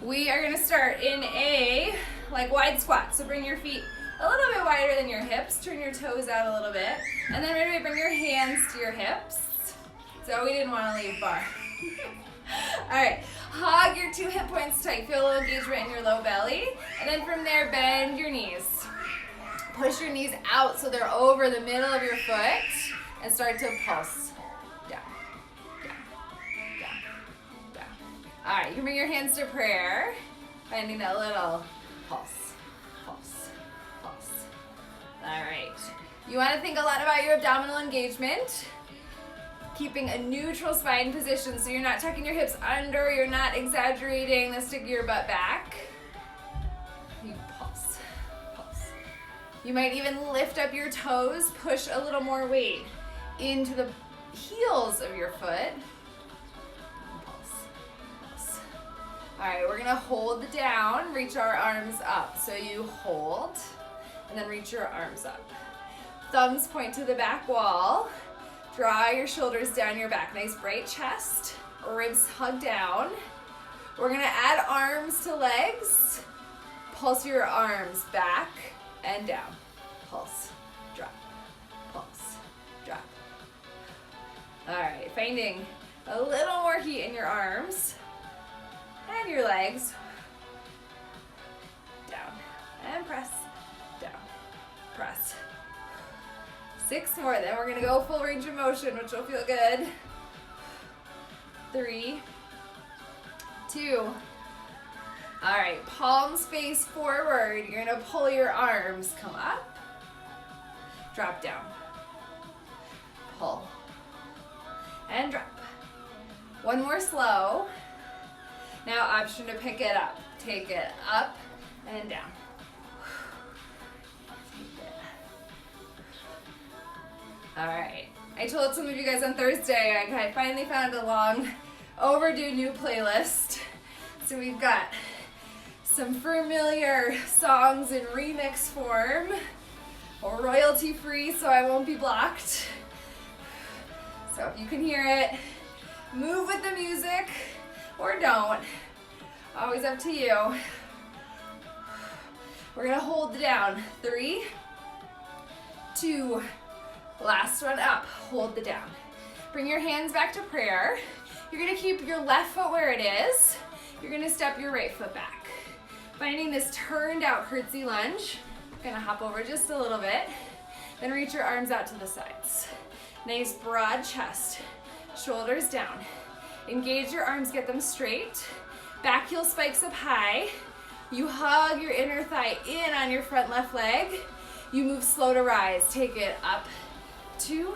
We are gonna start in a wide squat. So bring your feet a little bit wider than your hips. Turn your toes out a little bit. And then right away, bring your hands to your hips. So we didn't want to leave bar. All right, hug your 2 hip points tight. Feel a little engagement in your low belly. And then from there, bend your knees. Push your knees out so they're over the middle of your foot and start to pulse. Down, down, down, down. All right, you can bring your hands to prayer, finding that little pulse, pulse, pulse. All right. You want to think a lot about your abdominal engagement. Keeping a neutral spine position so you're not tucking your hips under, you're not exaggerating the stick of your butt back. You pulse, pulse. You might even lift up your toes, push a little more weight into the heels of your foot. Pulse, pulse. All right, we're gonna hold down, reach our arms up. So you hold, and then reach your arms up. Thumbs point to the back wall. Draw your shoulders down your back. Nice bright chest, ribs hug down. We're gonna add arms to legs. Pulse your arms back and down. Pulse, drop, pulse, drop. All right, finding a little more heat in your arms and your legs. Down and press, down, press. 6 more, then we're gonna go full range of motion, which will feel good. 3, 2. All right, palms face forward. You're gonna pull your arms, come up, drop down, pull, and drop. 1 more slow. Now option to pick it up. Take it up and down. All right, I told some of you guys on Thursday I finally found a long overdue new playlist. So we've got some familiar songs in remix form, or royalty free so I won't be blocked. So if you can hear it, move with the music or don't. Always up to you. We're gonna hold it down. 3, 2, last one up, hold it down. Bring your hands back to prayer. You're gonna keep your left foot where it is. You're gonna step your right foot back. Finding this turned out curtsy lunge. Gonna hop over just a little bit. Then reach your arms out to the sides. Nice broad chest, shoulders down. Engage your arms, get them straight. Back heel spikes up high. You hug your inner thigh in on your front left leg. You move slow to rise. Take it up, 2,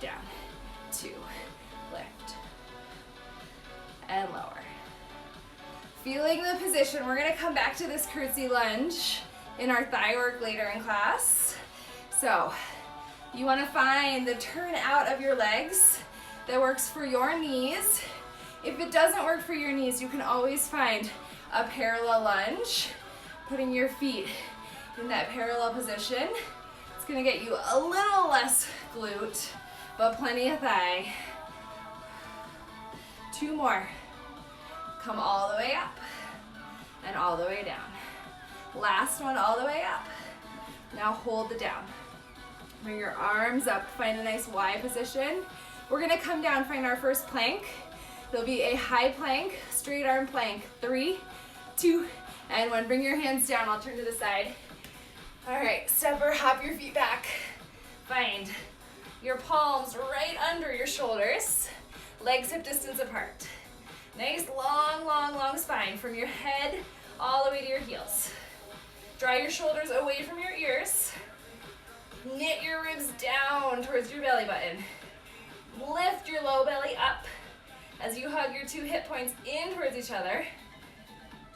down, 2, lift, and lower. Feeling the position, we're gonna come back to this curtsy lunge in our thigh work later in class. So, you wanna find the turn out of your legs that works for your knees. If it doesn't work for your knees, you can always find a parallel lunge, putting your feet in that parallel position. It's gonna get you a little less glute, but plenty of thigh. 2 more. Come all the way up and all the way down. Last one, all the way up. Now hold it down. Bring your arms up, find a nice Y position. We're gonna come down, find our first plank. There'll be a high plank, straight arm plank. 3, 2, and 1. Bring your hands down, I'll turn to the side. All right, step or hop your feet back. Find your palms right under your shoulders, legs hip distance apart. Nice long, long, long spine from your head all the way to your heels. Draw your shoulders away from your ears. Knit your ribs down towards your belly button. Lift your low belly up as you hug your 2 hip points in towards each other.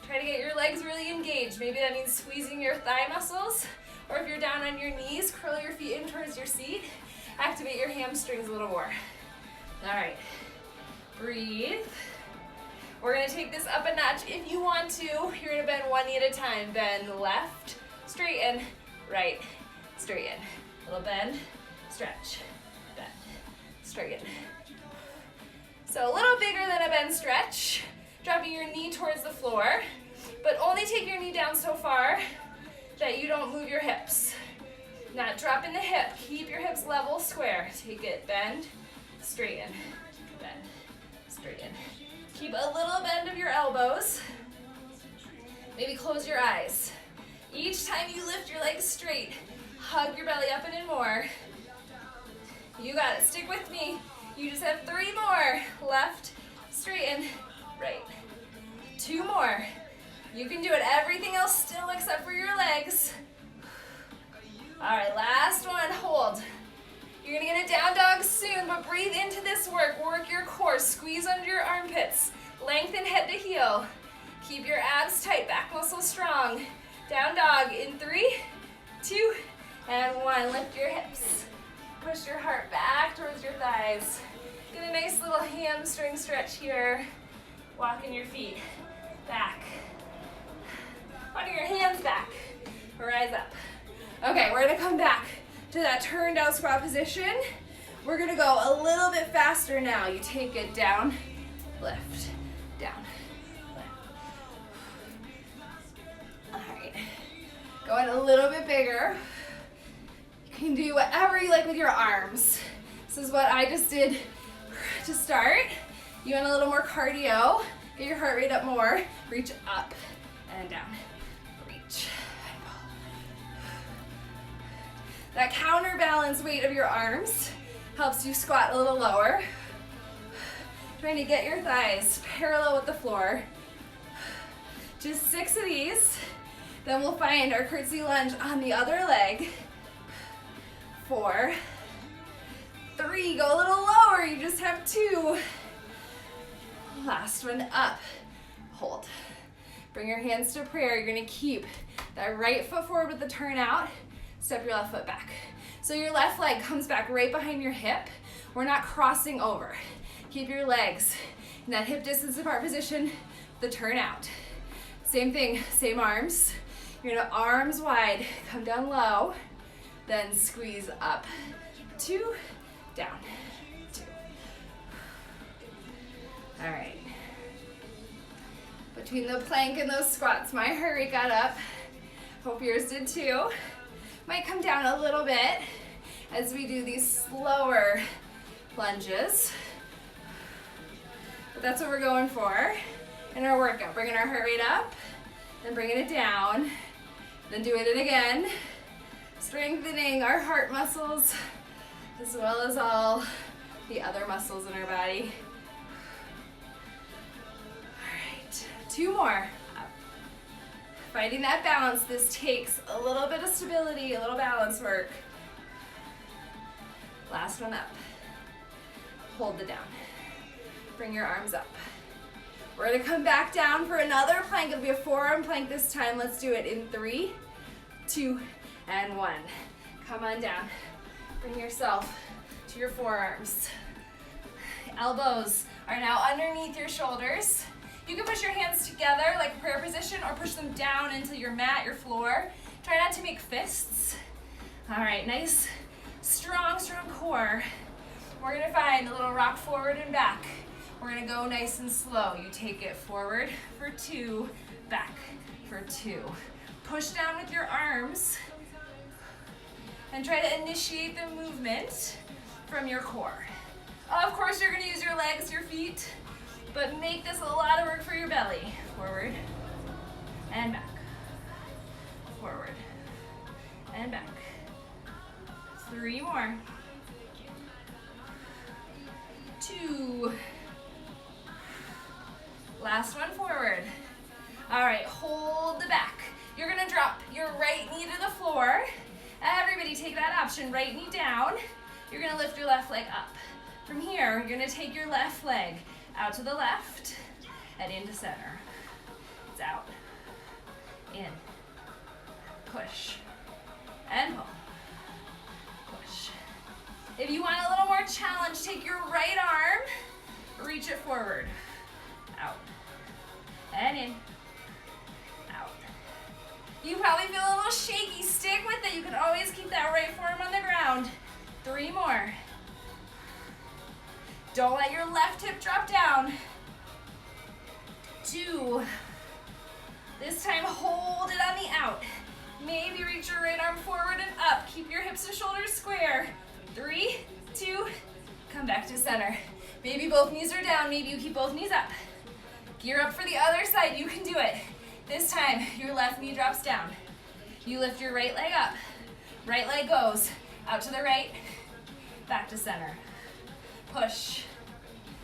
Try to get your legs really engaged. Maybe that means squeezing your thigh muscles, or if you're down on your knees, curl your feet in towards your seat. Activate your hamstrings a little more. All right, breathe. We're gonna take this up a notch if you want to. You're gonna bend 1 knee at a time. Bend left, straighten, right, straighten. A little bend, stretch, bend, straighten. So a little bigger than a bend stretch. dropping your knee towards the floor, but only take your knee down so far that you don't move your hips. Not dropping the hip. Keep your hips level, square. Take it, bend, straighten, bend, straighten. Keep a little bend of your elbows. Maybe close your eyes. Each time you lift your legs straight, hug your belly up and in more. You got it. Stick with me. You just have 3 more. Left, straighten, right. 2 more. You can do it. Everything else still except for your legs. All right, last one. Hold. You're gonna get a down dog soon, but breathe into this work. Work your core. Squeeze under your armpits. Lengthen head to heel. Keep your abs tight, back muscles strong. Down dog in 3, 2, and 1. Lift your hips. Push your heart back towards your thighs. Get a nice little hamstring stretch here. Walking your feet back. Onto your hands back. Rise up. Okay, we're gonna come back to that turned out squat position. We're gonna go a little bit faster now. You take it down, lift, down, lift. All right, going a little bit bigger. You can do whatever you like with your arms. This is what I just did to start. You want a little more cardio, get your heart rate up more, reach up and down, reach and pull. That counterbalance weight of your arms helps you squat a little lower. Trying to get your thighs parallel with the floor. Just 6 of these. Then we'll find our curtsy lunge on the other leg. 4, 3, go a little lower, you just have 2. Last one, up, hold. Bring your hands to prayer. You're gonna keep that right foot forward with the turnout, step your left foot back. So your left leg comes back right behind your hip. We're not crossing over. Keep your legs in that hip distance apart position, the turnout. Same thing, same arms. You're gonna arms wide, come down low, then squeeze up, 2, down, 2. All right. Between the plank and those squats, my heart rate got up. Hope yours did too. Might come down a little bit as we do these slower lunges. But that's what we're going for in our workout. Bringing our heart rate up, then bringing it down, then doing it again. Strengthening our heart muscles as well as all the other muscles in our body. All right, 2 more. Up. Finding that balance. This takes a little bit of stability, a little balance work. Last one up. Hold it down. Bring your arms up. We're gonna come back down for another plank. It'll be a forearm plank this time. Let's do it in 3, 2, and 1. Come on down. Bring yourself to your forearms. Elbows are now underneath your shoulders. You can push your hands together like prayer position or push them down into your mat, your floor. Try not to make fists. All right, nice, strong core. We're gonna find a little rock forward and back. We're gonna go nice and slow. You take it forward for 2, back for 2. Push down with your arms and try to initiate the movement from your core. Of course, you're gonna use your legs, your feet, but make this a lot of work for your belly. Forward and back. Forward and back. 3 more. 2. Last one, forward. All right, hold the back. You're gonna drop your right knee to the floor. Everybody take that option, right knee down. You're gonna lift your left leg up. From here, you're gonna take your left leg out to the left and into center. It's out, in, push, and pull, push. If you want a little more challenge, take your right arm, reach it forward, out, and in, out. You probably feel a little shaky, stick with it. You can always keep that right forearm on the ground. 3 more. Don't let your left hip drop down. 2. This time, hold it on the out. Maybe reach your right arm forward and up. Keep your hips and shoulders square. 3, 2, come back to center. Maybe both knees are down. Maybe you keep both knees up. Gear up for the other side. You can do it. This time, your left knee drops down. You lift your right leg up. Right leg goes out to the right, back to center. Push,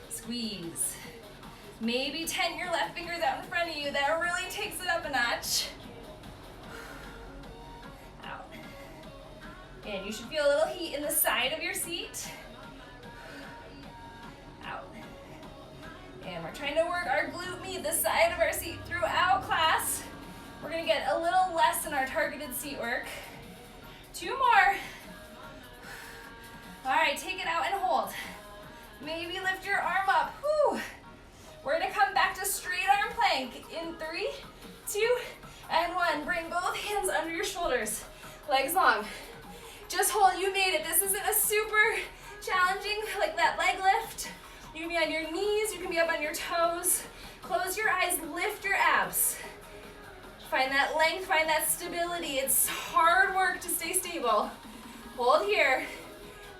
squeeze. Maybe tent your left fingers out in front of you. That really takes it up a notch. Out. And you should feel a little heat in the side of your seat. Out. And we're trying to work our glute med, the side of our seat, throughout class. We're gonna get a little less in our targeted seat work. 2 more. All right, take it out and hold. Maybe lift your arm up. Whew. We're gonna come back to straight arm plank in 3, 2, and 1. Bring both hands under your shoulders, legs long. Just hold, you made it. This isn't a super challenging, like that leg lift. You can be on your knees, you can be up on your toes. Close your eyes, lift your abs. Find that length, find that stability. It's hard work to stay stable. Hold here.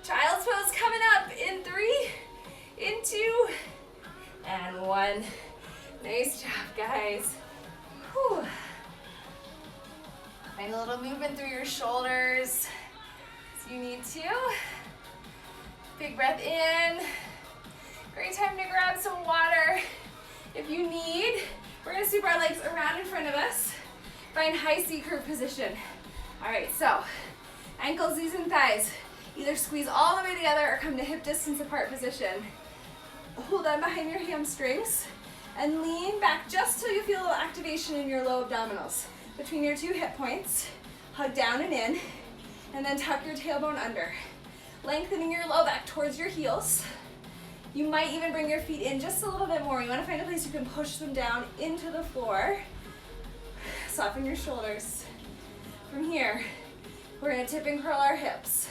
Child's pose coming up in 3, in 2, and 1. Nice job, guys. Whew. Find a little movement through your shoulders as you need to. Big breath in. Great time to grab some water if you need. We're gonna sweep our legs around in front of us. Find high C curve position. All right, so ankles, knees, and thighs. Either squeeze all the way together or come to hip distance apart position. Hold on behind your hamstrings and lean back just till you feel a little activation in your low abdominals. Between your 2 hip points, hug down and in, and then tuck your tailbone under. Lengthening your low back towards your heels. You might even bring your feet in just a little bit more. You want to find a place you can push them down into the floor. Soften your shoulders. From here, we're going to tip and curl our hips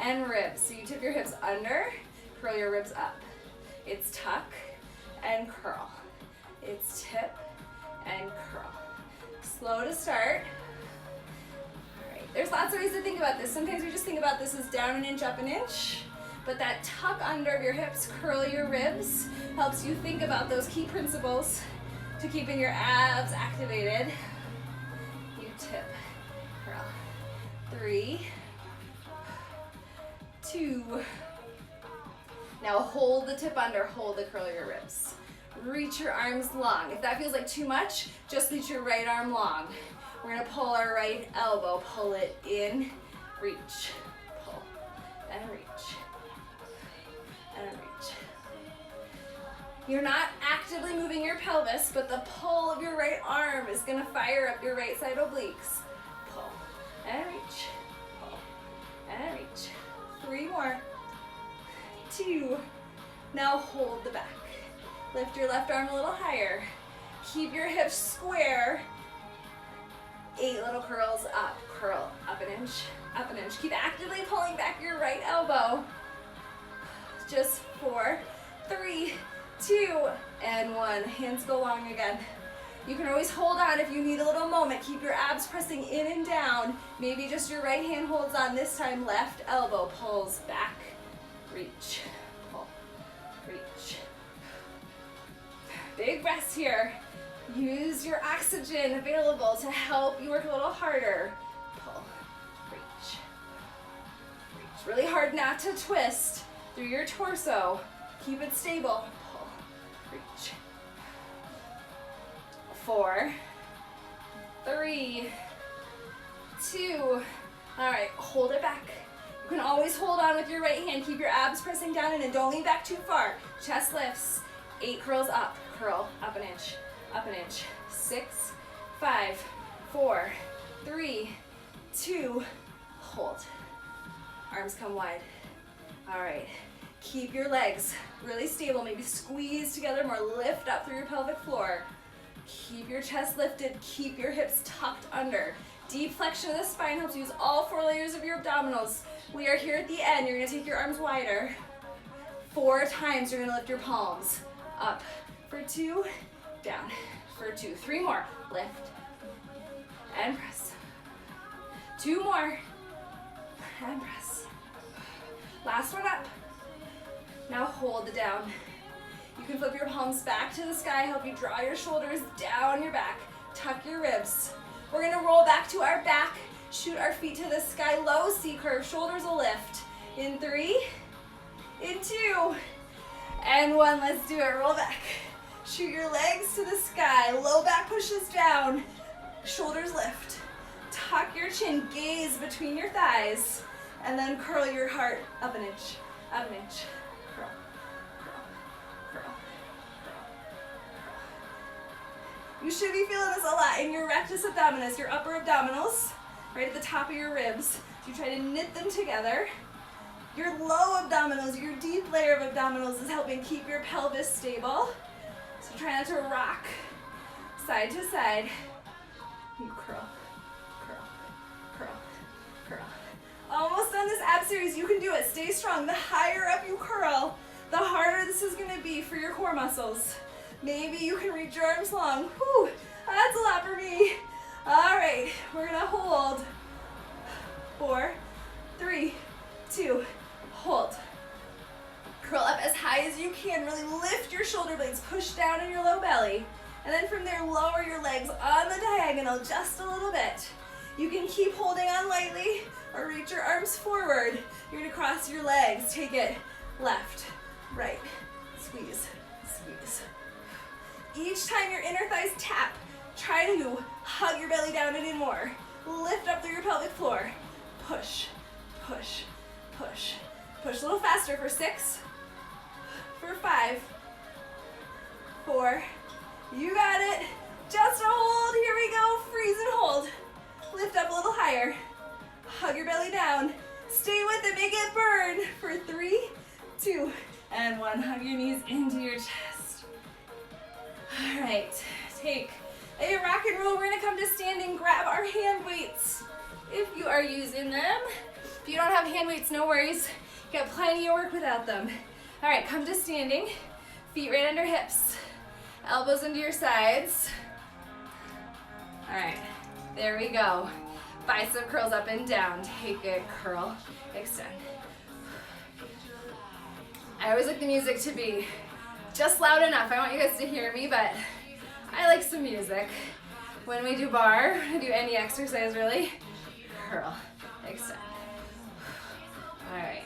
and ribs. So you tip your hips under, curl your ribs up. It's tuck and curl. It's tip and curl. Slow to start. All right. There's lots of ways to think about this. Sometimes we just think about this as down an inch, up an inch. But that tuck under of your hips, curl your ribs, helps you think about those key principles to keeping your abs activated. You tip, curl. 3, 2. Now hold the tip under, hold the curl of your ribs. Reach your arms long. If that feels like too much, just reach your right arm long. We're gonna pull our right elbow, pull it in, reach, pull, and reach. And reach. You're not actively moving your pelvis, but the pull of your right arm is gonna fire up your right side obliques. Pull and reach, pull and reach. 3 more. 2. Now hold the back. Lift your left arm a little higher. Keep your hips square. 8 little curls up. Curl up an inch, up an inch. Keep actively pulling back your right elbow. Just 4, 3, 2, and 1. Hands go long again. You can always hold on if you need a little moment. Keep your abs pressing in and down. Maybe just your right hand holds on. This time, left elbow pulls back. Reach, pull, reach. Big breaths here. Use your oxygen available to help you work a little harder. Pull, reach, reach. Really hard not to twist through your torso. Keep it stable. Pull, reach. 4, 3, 2. All right, hold it back. You can always hold on with your right hand. Keep your abs pressing down in and don't lean back too far. Chest lifts. 8 curls up. Curl up an inch, up an inch. 6, 5, 4, 3, 2. Hold. Arms come wide. All right. Keep your legs really stable. Maybe squeeze together more. Lift up through your pelvic floor. Keep your chest lifted. Keep your hips tucked under. Deep flexion of the spine helps use all 4 layers of your abdominals. We are here at the end. You're gonna take your arms wider. 4 times you're gonna lift your palms. Up for 2, down. for 2. 3 more. Lift and press. 2 more and press. Last one up. Now hold it down. You can flip your palms back to the sky, help you draw your shoulders down your back, tuck your ribs. We're gonna roll back to our back, shoot our feet to the sky, low C curve, shoulders will lift. In 3, in 2, and 1. Let's do it, roll back. Shoot your legs to the sky, low back pushes down, shoulders lift. Tuck your chin, gaze between your thighs, and then curl your heart up an inch, up an inch. Curl, curl, curl, curl, curl. You should be feeling this a lot in your rectus abdominis, your upper abdominals, right at the top of your ribs. You try to knit them together. Your low abdominals, your deep layer of abdominals is helping keep your pelvis stable. So try not to rock side to side. You curl, curl, curl, curl. Almost done this ab series. You can do it. Stay strong. The higher up you curl, the harder this is going to be for your core muscles. Maybe you can reach your arms long. Whew, that's a lot for me. All right, we're going to hold. 4, 3, 2, hold. Curl up as high as you can. Really lift your shoulder blades. Push down in your low belly. And then from there, lower your legs on the diagonal just a little bit. You can keep holding on lightly or reach your arms forward. You're gonna cross your legs. Take it left, right, squeeze, squeeze. Each time your inner thighs tap, try to hug your belly down and in more. Lift up through your pelvic floor. Push, push, push. Push a little faster for 6, for 5, 4, you got it. Just a hold, here we go, freeze and hold. Lift up a little higher. Hug your belly down. Stay with it, make it burn for 3, 2, and 1. Hug your knees into your chest. All right, take a rock and roll. We're gonna come to standing, grab our hand weights if you are using them. If you don't have hand weights, no worries. You got plenty of work without them. All right, come to standing. Feet right under hips. Elbows into your sides. All right, there we go. Bicep curls up and down. Take it, curl, extend. I always like the music to be just loud enough. I want you guys to hear me, but I like some music. When we do bar, do any exercise really, curl, extend. All right.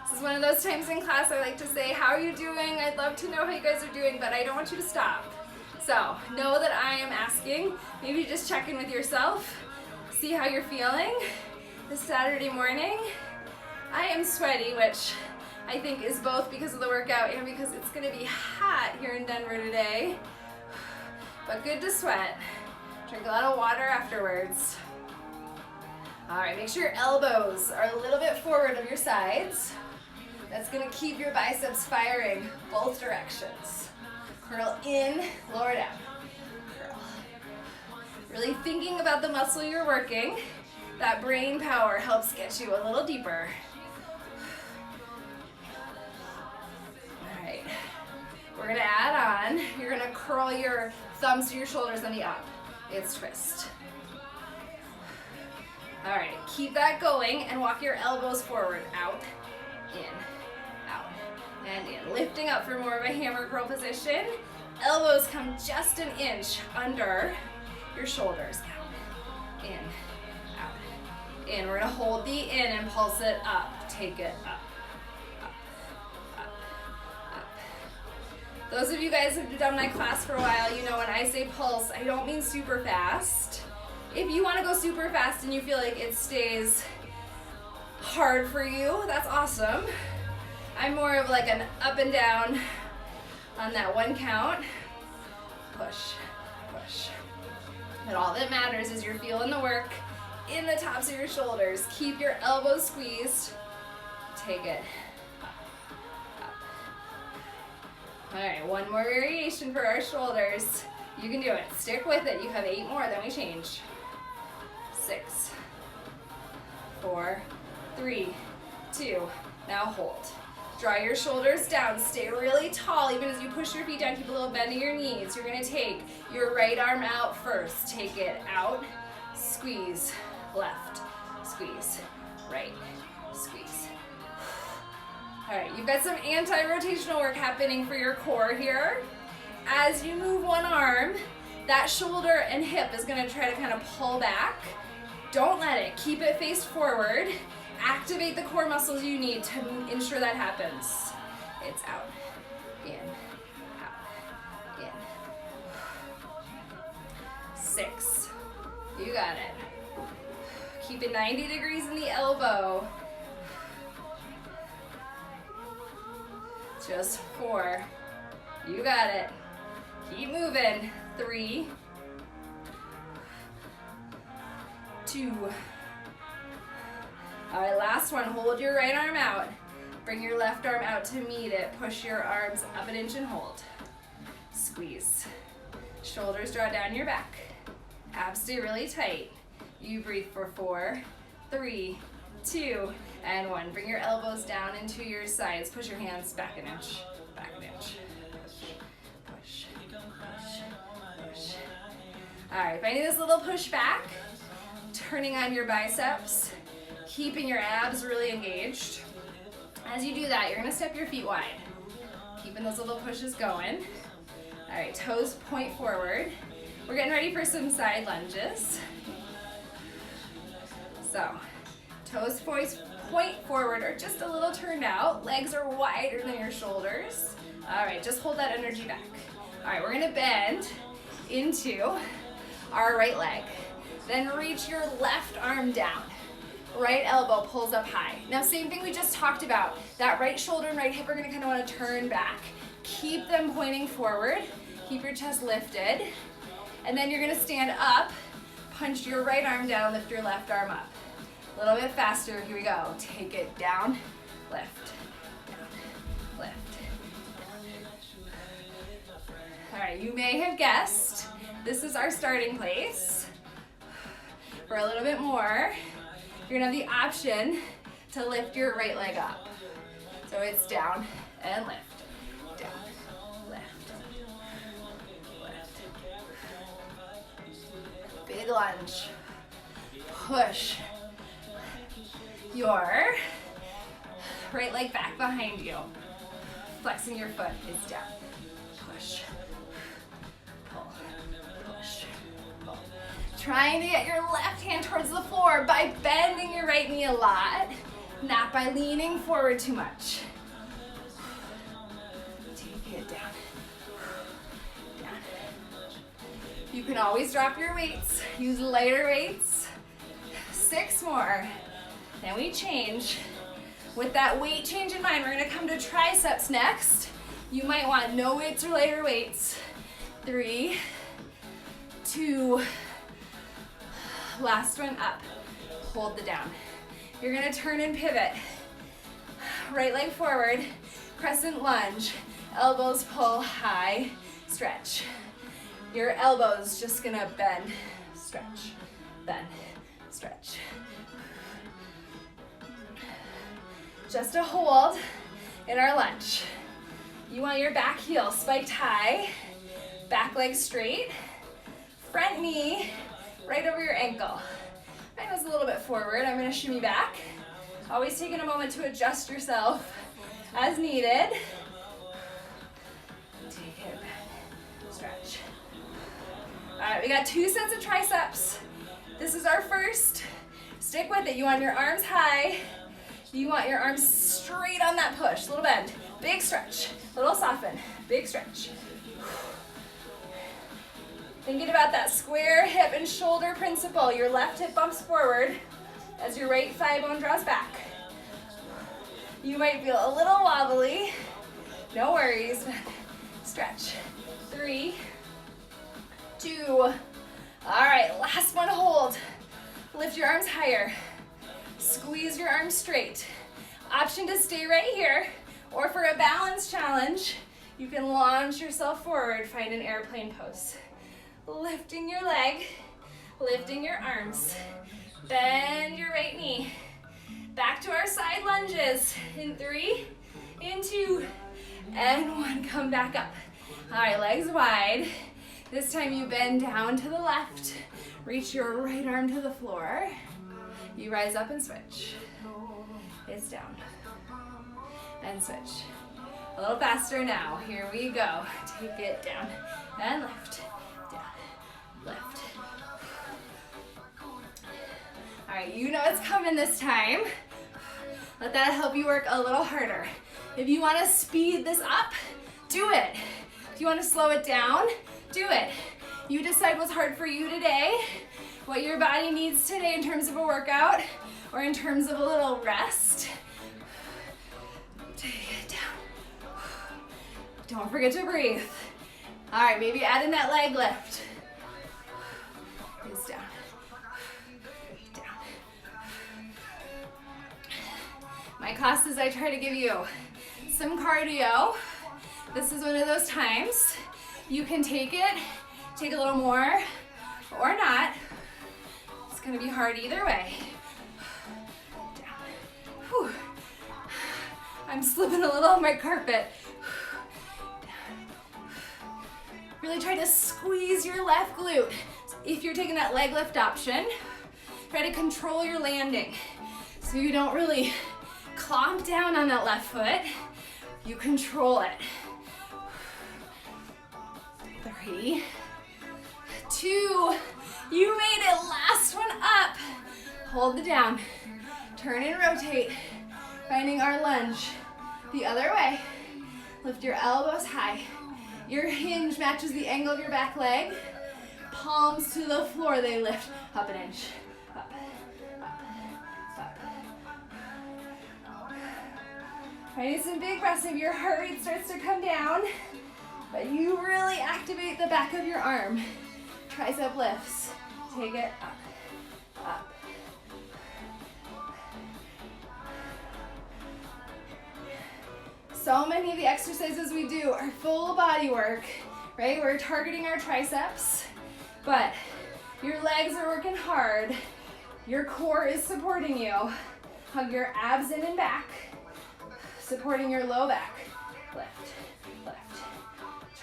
This is one of those times in class I like to say, how are you doing? I'd love to know how you guys are doing, but I don't want you to stop. So know that I am asking. Maybe just check in with yourself. See how you're feeling this Saturday morning. I am sweaty, which I think is both because of the workout and because it's gonna be hot here in Denver today. But good to sweat. Drink a lot of water afterwards. All right, make sure your elbows are a little bit forward of your sides. That's gonna keep your biceps firing both directions. Curl in, lower down, curl. Really thinking about the muscle you're working. That brain power helps get you a little deeper. All right, we're gonna add on, you're gonna curl your thumbs to your shoulders on the up. It's twist. All right, keep that going and walk your elbows forward, out, in, out, and in. Lifting up for more of a hammer curl position. Elbows come just an inch under your shoulders. Out, in, out, in. We're gonna hold the in and pulse it up. Take it up, up, up, up. Those of you guys who've done my class for a while, you know when I say pulse, I don't mean super fast. If you want to go super fast and you feel like it stays hard for you, that's awesome. I'm more of like an up and down on that one count. Push, push. But all that matters is you're feeling the work in the tops of your shoulders. Keep your elbows squeezed. Take it up, up. All right, one more variation for our shoulders. You can do it. Stick with it. You have 8 more, then we change. 6, 4, 3, 2, now hold. Draw your shoulders down. Stay really tall even as you push your feet down. Keep a little bend in your knees. You're going to take your right arm out first. Take it out. Squeeze. Left. Squeeze. Right. Squeeze. All right, you've got some anti-rotational work happening for your core here. As you move one arm, that shoulder and hip is going to try to kind of pull back. Don't let it. Keep it faced forward. Activate the core muscles you need to ensure that happens. It's out, in, out, in. 6. You got it. Keep it 90 degrees in the elbow. Just 4. You got it. Keep moving. 3, 2. All right, last one. Hold your right arm out. Bring your left arm out to meet it. Push your arms up an inch and hold. Squeeze. Shoulders draw down your back. Abs stay really tight. You breathe for 4, 3, 2, and 1. Bring your elbows down into your sides. Push your hands back an inch. Back an inch. Push. Push. Push. Push. All right, finding this little push back. Turning on your biceps. Keeping your abs really engaged. As you do that, you're gonna step your feet wide. Keeping those little pushes going. All right, toes point forward. We're getting ready for some side lunges. So, toes point forward or just a little turned out. Legs are wider than your shoulders. All right, just hold that energy back. All right, we're gonna bend into our right leg. Then reach your left arm down. Right elbow pulls up high. Now, same thing we just talked about. That right shoulder and right hip are gonna kind of wanna turn back. Keep them pointing forward. Keep your chest lifted. And then you're gonna stand up, punch your right arm down, lift your left arm up. A little bit faster, here we go. Take it down, lift, down, lift, down. All right, you may have guessed, this is our starting place. For a little bit more, you're gonna have the option to lift your right leg up. So it's down and lift, down, lift, lift. Big lunge. Push your right leg back behind you. Flexing your foot is down. Push, pull, push, pull. Trying to get your left hand towards the floor by bending your right knee a lot, not by leaning forward too much. Take it down. Down. You can always drop your weights. Use lighter weights. 6 more. Then we change. With that weight change in mind, we're gonna come to triceps next. You might want no weights or lighter weights. 3, 2, last one up. Hold the down. You're gonna turn and pivot. Right leg forward, crescent lunge. Elbows pull high, stretch. Your elbows just gonna bend, stretch, bend, stretch. Just a hold in our lunge. You want your back heel spiked high, back leg straight, front knee right over your ankle. Mine was a little bit forward. I'm gonna shimmy back. Always taking a moment to adjust yourself as needed. Take it back, stretch. All right, we got 2 sets of triceps. This is our first. Stick with it. You want your arms high. You want your arms straight on that push. Little bend, big stretch, little soften, big stretch. Thinking about that square hip and shoulder principle. Your left hip bumps forward as your right thigh bone draws back. You might feel a little wobbly. No worries. Stretch. 3, 2. All right, last one, hold. Lift your arms higher. Squeeze your arms straight. Option to stay right here, or for a balance challenge, you can launch yourself forward, find an airplane pose. Lifting your leg, lifting your arms. Bend your right knee. Back to our side lunges in 3, in 2, and 1. Come back up. All right, legs wide. This time you bend down to the left. Reach your right arm to the floor. You rise up and switch. It's down. And switch. A little faster now. Here we go. Take it down and lift. Down, lift. All right, you know it's coming this time. Let that help you work a little harder. If you want to speed this up, do it. If you want to slow it down, do it. You decide what's hard for you today, what your body needs today in terms of a workout or in terms of a little rest. Take it down. Don't forget to breathe. All right, maybe add in that leg lift. It's down. Down. My classes, I try to give you some cardio. This is one of those times you can take a little more or not. It's gonna be hard either way. Down. Whew. I'm slipping a little on my carpet. Down. Really try to squeeze your left glute. If you're taking that leg lift option, try to control your landing so you don't really clomp down on that left foot. You control it. 3, 2, you made it. Last one up. Hold it down. Turn and rotate. Finding our lunge the other way. Lift your elbows high. Your hinge matches the angle of your back leg. Palms to the floor, they lift up an inch. Up, up, up. Finding some big breaths. If your heart rate starts to come down, but you really activate the back of your arm. Tricep lifts. Take it up, up. So many of the exercises we do are full body work, right? We're targeting our triceps, but your legs are working hard. Your core is supporting you. Hug your abs in and back, supporting your low back. Lift, lift.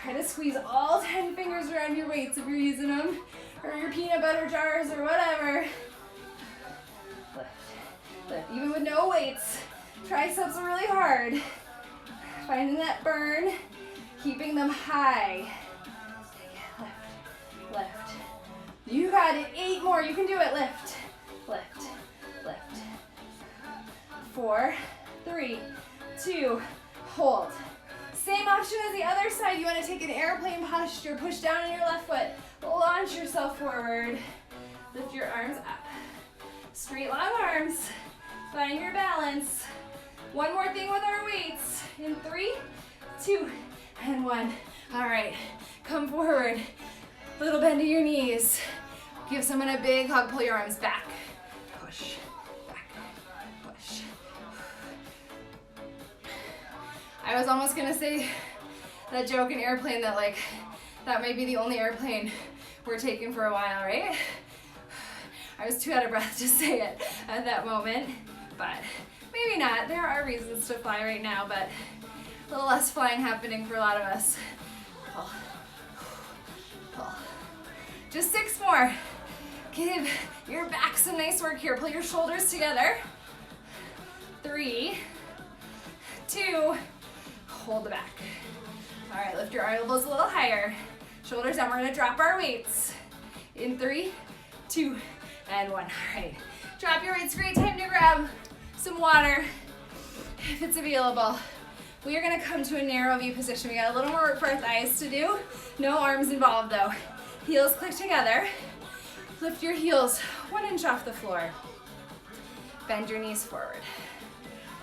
Try to squeeze all 10 fingers around your weights if you're using them, or your peanut butter jars or whatever. Lift, lift. Even with no weights, triceps are really hard. Finding that burn, keeping them high. Lift, lift. You got it. 8 more. You can do it. Lift, lift, lift. 4, 3, 2, hold. Same option as the other side. You want to take an airplane posture. Push down on your left foot. Launch yourself forward. Lift your arms up. Straight long arms. Find your balance. One more thing with our weights. In 3, 2, and 1. All right, come forward. Little bend to your knees. Give someone a big hug. Pull your arms back. Push, back, push. I was almost gonna say that joke in airplane that that might be the only airplane we're taking for a while, right? I was too out of breath to say it at that moment, but maybe not. There are reasons to fly right now, but a little less flying happening for a lot of us. Pull, pull. Just 6 more. Give your back some nice work here. Pull your shoulders together. 3, 2, hold the back. All right, lift your elbows a little higher. Shoulders down. We're gonna drop our weights. In 3, 2, and 1. All right, drop your weights. Great time to grab some water if it's available. We are gonna come to a narrow V position. We got a little more work for our thighs to do. No arms involved though. Heels click together. Lift your heels 1 inch off the floor. Bend your knees forward.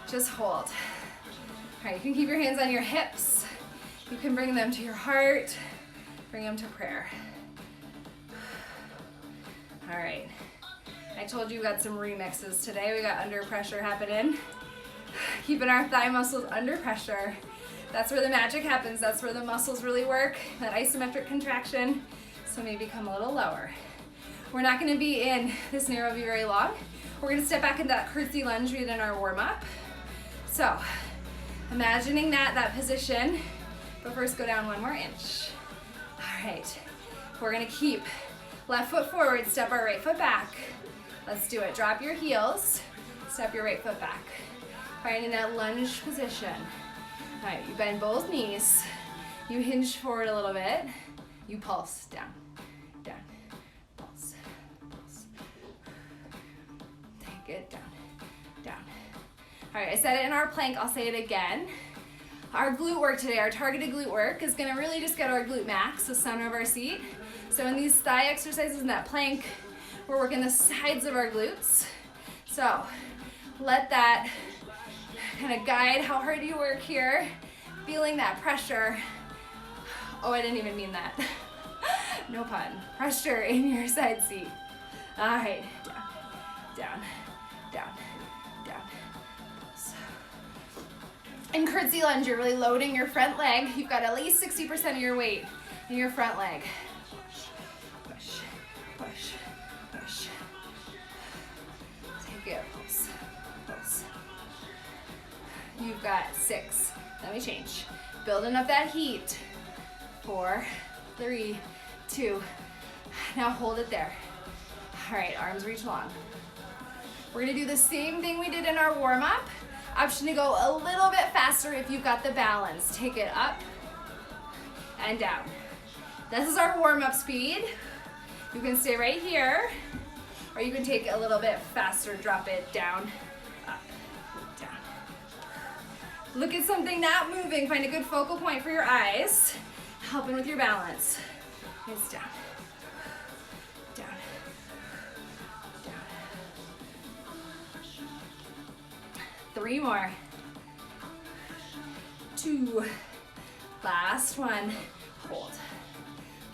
Just hold. All right, you can keep your hands on your hips. You can bring them to your heart. Bring them to prayer. All right. I told you we got some remixes today. We got under pressure happening. Keeping our thigh muscles under pressure. That's where the magic happens. That's where the muscles really work. That isometric contraction. So maybe come a little lower. We're not gonna be in this narrow V very long. We're gonna step back into that curtsy lunge we did in our warm up. So Imagining that position, but first go down 1 more inch. All right, we're gonna keep left foot forward, step our right foot back. Let's do it. Drop your heels, step your right foot back. Finding that lunge position. All right, you bend both knees. You hinge forward a little bit. You pulse down, down, pulse, pulse. Take it down, down. All right, I said it in our plank, I'll say it again. Our glute work today, our targeted glute work, is gonna really just get our glute max, the center of our seat. So in these thigh exercises in that plank, we're working the sides of our glutes. So let that kind of guide how hard you work here, feeling that pressure. Oh, I didn't even mean that. No pun. Pressure in your side seat. All right, down, down, down, down. In curtsy lunge, you're really loading your front leg. You've got at least 60% of your weight in your front leg. Push, push, push. Take it, pulse, pulse. You've got 6. Let me change. Building up that heat. 4, 3, 2. Now hold it there. All right, arms reach long. We're gonna do the same thing we did in our warm-up. Option to go a little bit faster if you've got the balance. Take it up and down. This is our warm-up speed. You can stay right here, or you can take it a little bit faster, drop it down, up, down. Look at something not moving. Find a good focal point for your eyes. Helping with your balance. It's down, down, down. 3 more. 2. Last one. Hold.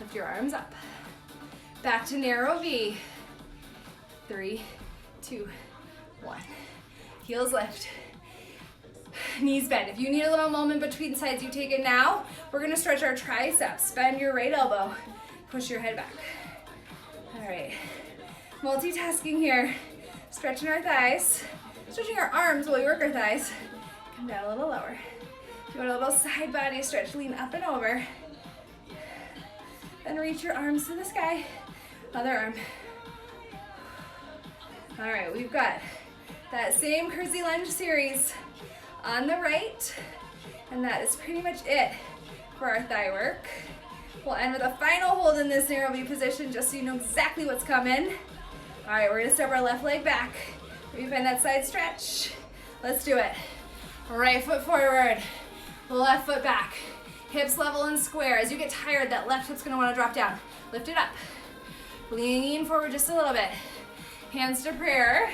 Lift your arms up. Back to narrow V. 3, 2, 1. Heels lift. Knees bend. If you need a little moment between sides, you take it now. We're gonna stretch our triceps. Bend your right elbow. Push your head back. All right. Multitasking here. Stretching our thighs. Stretching our arms while we work our thighs. Come down a little lower. If you want a little side body stretch, lean up and over. Then reach your arms to the sky. Other arm. All right, we've got that same curtsy lunge series on the right, and that is pretty much it for our thigh work. We'll end with a final hold in this narrow V position just so you know exactly what's coming. All right, we're gonna step our left leg back. Maybe find that side stretch. Let's do it. Right foot forward, left foot back. Hips level and square. As you get tired, that left hip's gonna wanna drop down. Lift it up. Lean forward just a little bit. Hands to prayer.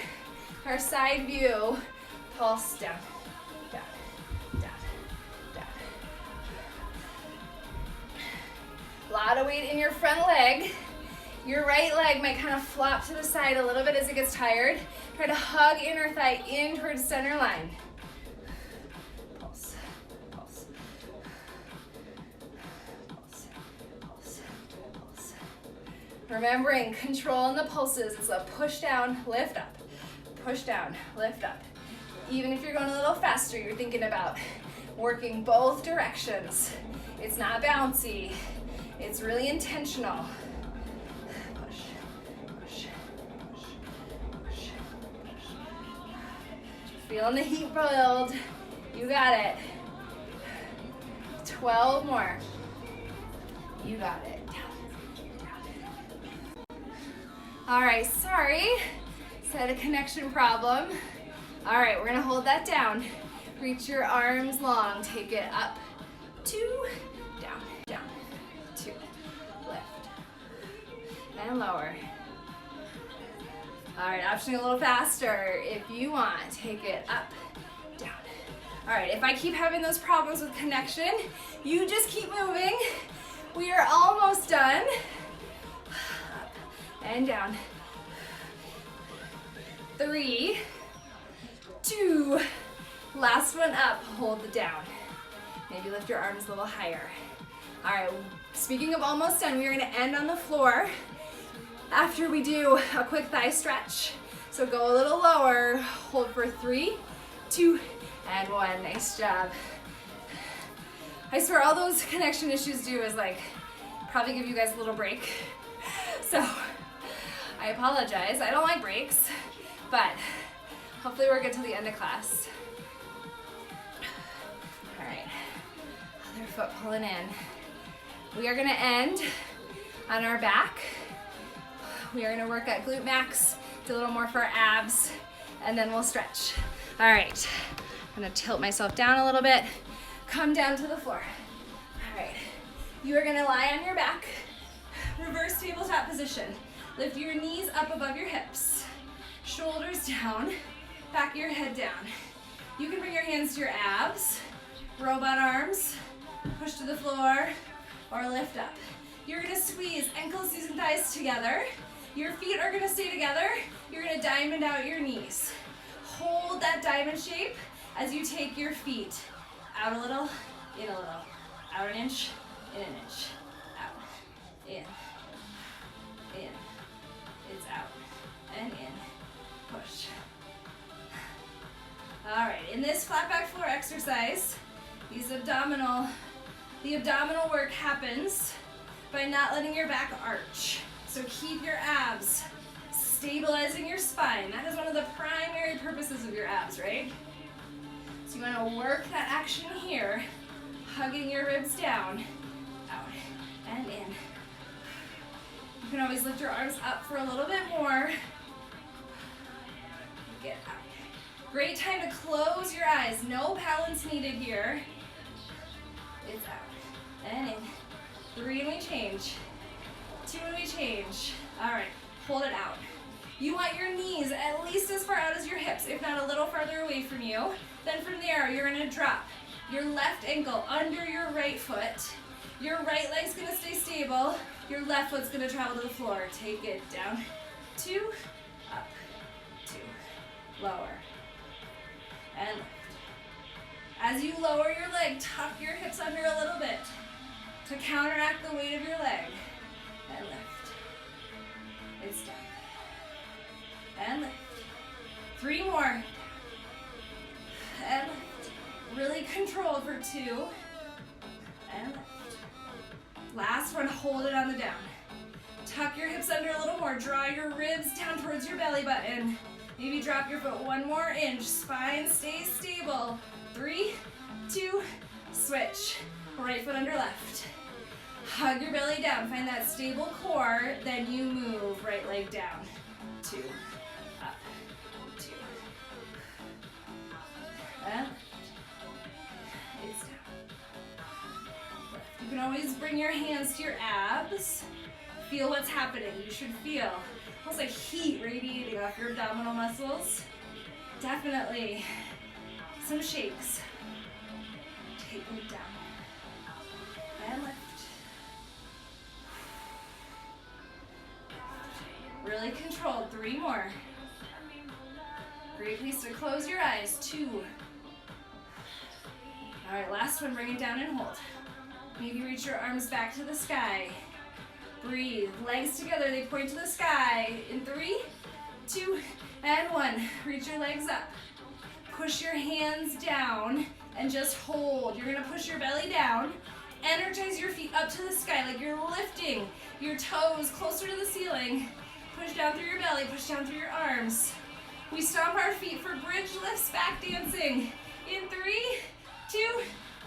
Our side view. Pulse down, down, down, down. A lot of weight in your front leg. Your right leg might kind of flop to the side a little bit as it gets tired. Try to hug inner thigh in towards center line. Pulse, pulse, pulse, pulse, pulse. Remembering, controlling the pulses is a push down, lift up. Push down, lift up. Even if you're going a little faster, you're thinking about working both directions. It's not bouncy. It's really intentional. Push, push, push, push, push. Feeling the heat build. You got it. 12 more. You got it. Down, down. All right, sorry. Had a connection problem. All right, we're gonna hold that down. Reach your arms long. Take it up, 2, down, down, 2, lift, and lower. All right, option a little faster if you want. Take it up, down. All right, if I keep having those problems with connection, you just keep moving. We are almost done. Up and down. 3, 2, last one up, hold it down. Maybe lift your arms a little higher. All right, speaking of almost done, we are gonna end on the floor after we do a quick thigh stretch. So go a little lower, hold for 3, 2, And one, nice job. I swear all those connection issues do is like probably give you guys a little break. So I apologize, I don't like breaks, but hopefully we're good till the end of class. All right, other foot pulling in. We are gonna end on our back. We are gonna work at glute max, do a little more for our abs, and then we'll stretch. All right, I'm gonna tilt myself down a little bit, come down to the floor. All right, you are gonna lie on your back, reverse tabletop position. Lift your knees up above your hips, shoulders down, back of your head down. You can bring your hands to your abs, robot arms, push to the floor, or lift up. You're gonna squeeze ankles, knees, and thighs together. Your feet are gonna stay together. You're gonna diamond out your knees. Hold that diamond shape as you take your feet out a little, in a little. Out an inch, in an inch. Out, in, it's out, and in, push. All right, in this flat back floor exercise, the abdominal work happens by not letting your back arch. So keep your abs, stabilizing your spine. That is one of the primary purposes of your abs, right? So you want to work that action here, hugging your ribs down, out, and in. You can always lift your arms up for a little bit more. Get out. Great time to close your eyes. No balance needed here. It's out, and in. 3 and we change. 2 and we change. All right, hold it out. You want your knees at least as far out as your hips, if not a little farther away from you. Then from there, you're gonna drop your left ankle under your right foot. Your right leg's gonna stay stable. Your left foot's gonna travel to the floor. Take it down, 2, up, 2, lower, and lift. As you lower your leg, tuck your hips under a little bit to counteract the weight of your leg. And lift. It's down. And lift. 3 more. And lift. Really control for 2. And lift. Last one, hold it on the down. Tuck your hips under a little more. Draw your ribs down towards your belly button. Maybe drop your foot 1 more inch. Spine stays stable. 3, 2, switch. Right foot under left. Hug your belly down. Find that stable core. Then you move. Right leg down. 2, up, 2. And lift. It's down. Lift. You can always bring your hands to your abs. Feel what's happening. You should feel almost like heat radiating off your abdominal muscles. Definitely some shakes. Take it down. And lift. Really controlled. 3 more. Great place to close your eyes. 2. All right, last one. Bring it down and hold. Maybe reach your arms back to the sky. Breathe. Legs together. They point to the sky. In 3, 2, and 1. Reach your legs up. Push your hands down and just hold. You're gonna push your belly down. Energize your feet up to the sky like you're lifting your toes closer to the ceiling. Push down through your belly, push down through your arms. We stomp our feet for bridge lifts, back dancing. In 3, 2,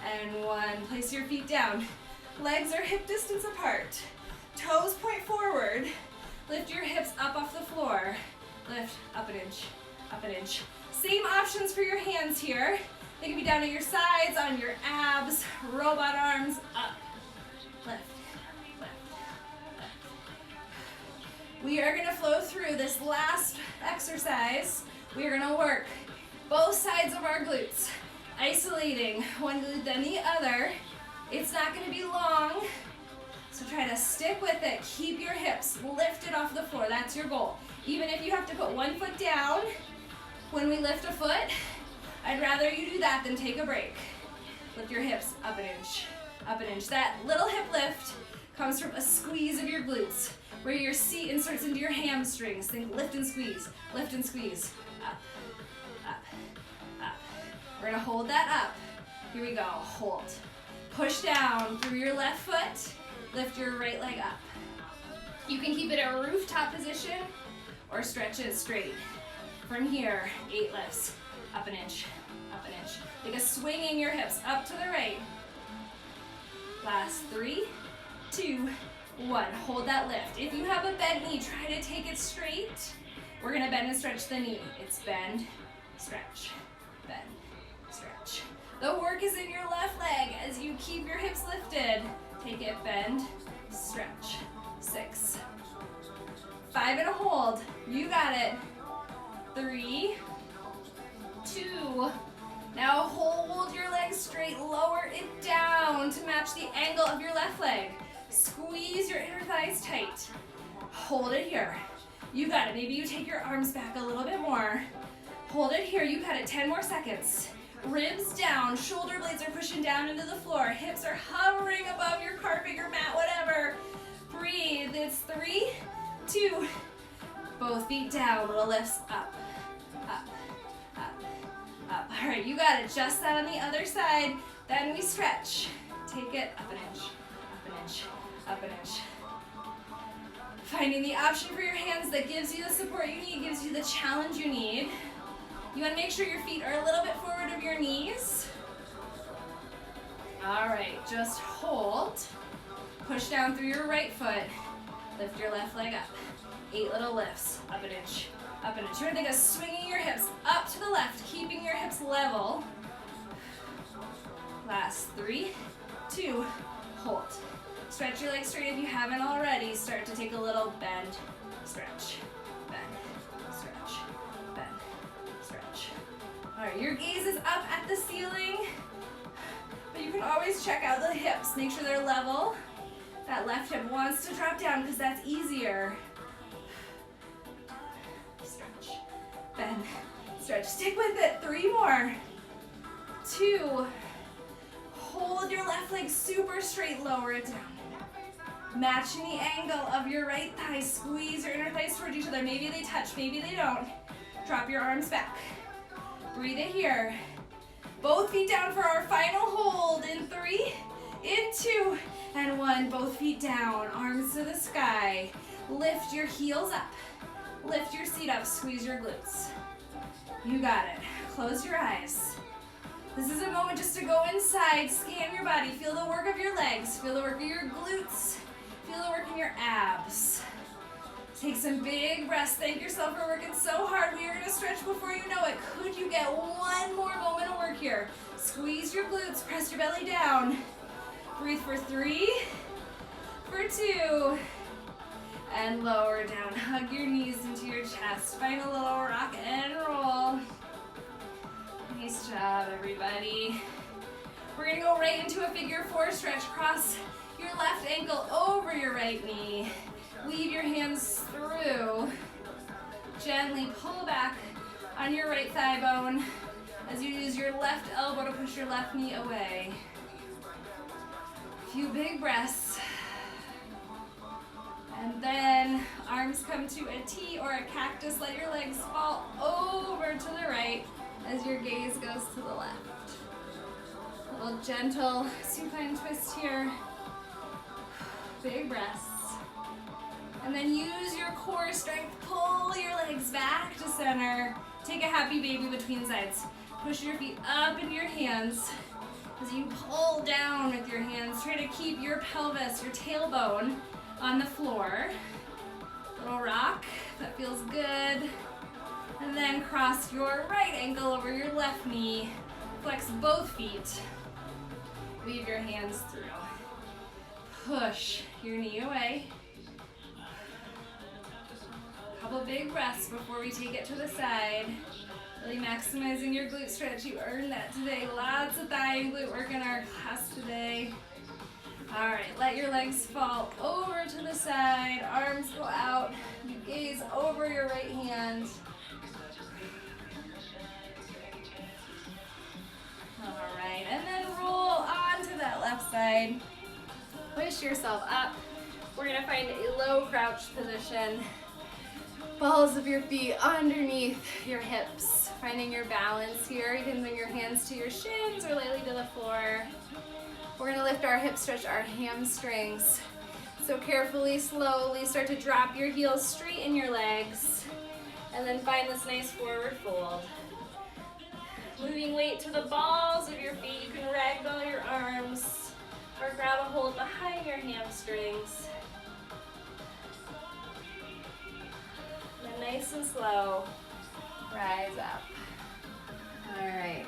and 1. Place your feet down. Legs are hip distance apart. Toes point forward. Lift your hips up off the floor. Lift up an inch, up an inch. Same options for your hands here. They can be down at your sides, on your abs, robot arms, up, lift, lift, lift. We are gonna flow through this last exercise. We are gonna work both sides of our glutes, isolating one glute then the other. It's not gonna be long, so try to stick with it. Keep your hips lifted off the floor, that's your goal. Even if you have to put 1 foot down when we lift a foot, I'd rather you do that than take a break. Lift your hips up an inch, up an inch. That little hip lift comes from a squeeze of your glutes, where your seat inserts into your hamstrings. Think lift and squeeze, up, up, up, We're gonna hold that up. Here we go, hold. Push down through your left foot, lift your right leg up. You can keep it a rooftop position or stretch it straight. From here, 8 lifts, up an inch, up an inch. Like a swinging your hips up to the right. Last 3, 2, 1. Hold that lift. If you have a bent knee, try to take it straight. We're gonna bend and stretch the knee. It's bend, stretch, bend, stretch. The work is in your left leg as you keep your hips lifted. Take it, bend, stretch. 6, 5 and a hold. You got it. 3, 2. Now hold your leg straight. Lower it down to match the angle of your left leg. Squeeze your inner thighs tight. Hold it here. You got it. Maybe you take your arms back a little bit more. Hold it here. You got it. 10 more seconds. Ribs down. Shoulder blades are pushing down into the floor. Hips are hovering above your carpet, your mat, whatever. Breathe. It's 3, 2. Both feet down. Little lifts up, up, up, up. All right, you got it. Just that on the other side. Then we stretch. Take it up an inch, up an inch, up an inch. Finding the option for your hands that gives you the support you need, gives you the challenge you need. You want to make sure your feet are a little bit forward of your knees. All right, just hold. Push down through your right foot. Lift your left leg up. 8 little lifts, up an inch, up an inch. You want to think of swinging your hips up to the left, keeping your hips level. Last 3, 2, hold. Stretch your legs straight if you haven't already. Start to take a little bend, stretch, bend, stretch, bend, stretch. All right, your gaze is up at the ceiling, but you can always check out the hips. Make sure they're level. That left hip wants to drop down because that's easier. Stretch, bend, stretch. Stick with it. 3 more. 2. Hold your left leg super straight. Lower it down. Matching the angle of your right thigh. Squeeze your inner thighs towards each other. Maybe they touch, maybe they don't. Drop your arms back. Breathe it here. Both feet down for our final hold. In 3, in 2, and 1. Both feet down, arms to the sky. Lift your heels up. Lift your seat up, squeeze your glutes. You got it. Close your eyes. This is a moment just to go inside, scan your body, feel the work of your legs, feel the work of your glutes, feel the work in your abs. Take some big breaths. Thank yourself for working so hard. We are going to stretch before you know it. Could you get one more moment of work here? Squeeze your glutes, press your belly down. Breathe for 3, for 2, and lower down. Hug your knees into your chest. Find a little rock and roll. Nice job, everybody. We're gonna go right into a figure 4 stretch. Cross your left ankle over your right knee. Weave your hands through. Gently pull back on your right thigh bone as you use your left elbow to push your left knee away. Few big breaths. And then arms come to a T or a cactus. Let your legs fall over to the right as your gaze goes to the left. A little gentle supine twist here. Big breaths. And then use your core strength. Pull your legs back to center. Take a happy baby between sides. Push your feet up into your hands. As you pull down with your hands, try to keep your pelvis, your tailbone on the floor. Little rock, that feels good. And then cross your right ankle over your left knee. Flex both feet. Weave your hands through. Push your knee away. Couple big breaths before we take it to the side. Really maximizing your glute stretch. You earned that today. Lots of thigh and glute work in our class today. All right, let your legs fall over to the side. Arms go out. You gaze over your right hand. All right, and then roll onto that left side. Push yourself up. We're gonna find a low crouch position. balls of your feet underneath your hips. Finding your balance here. You can bring your hands to your shins or lightly to the floor. We're gonna lift our hips, stretch our hamstrings. So carefully, slowly start to drop your heels, straighten your legs, and then find this nice forward fold. Moving weight to the balls of your feet. You can ragdoll your arms or grab a hold behind your hamstrings. And then nice and slow, rise up. All right.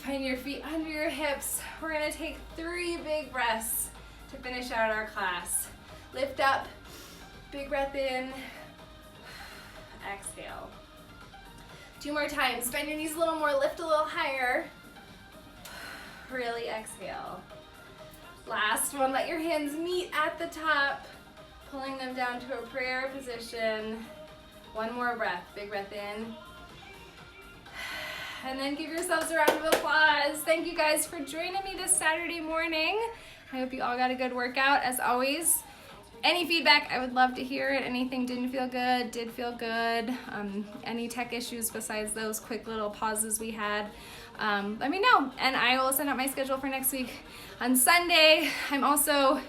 Find your feet under your hips. We're gonna take 3 big breaths to finish out our class. Lift up, big breath in, exhale. 2 more times. Bend your knees a little more, lift a little higher. Really exhale. Last one, let your hands meet at the top, pulling them down to a prayer position. 1 more breath, big breath in. And then give yourselves a round of applause. Thank you guys for joining me this Saturday morning. I hope you all got a good workout. As always, any feedback, I would love to hear it. Anything didn't feel good, did feel good. Any tech issues besides those quick little pauses we had, let me know. And I will send out my schedule for next week. On Sunday, I'm also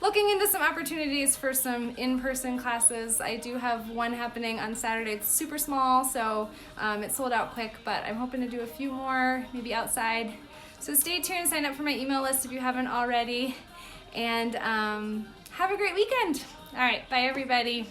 looking into some opportunities for some in-person classes. I do have one happening on Saturday. It's super small, so it sold out quick, but I'm hoping to do a few more, maybe outside. So stay tuned, sign up for my email list if you haven't already, and have a great weekend. All right, bye everybody.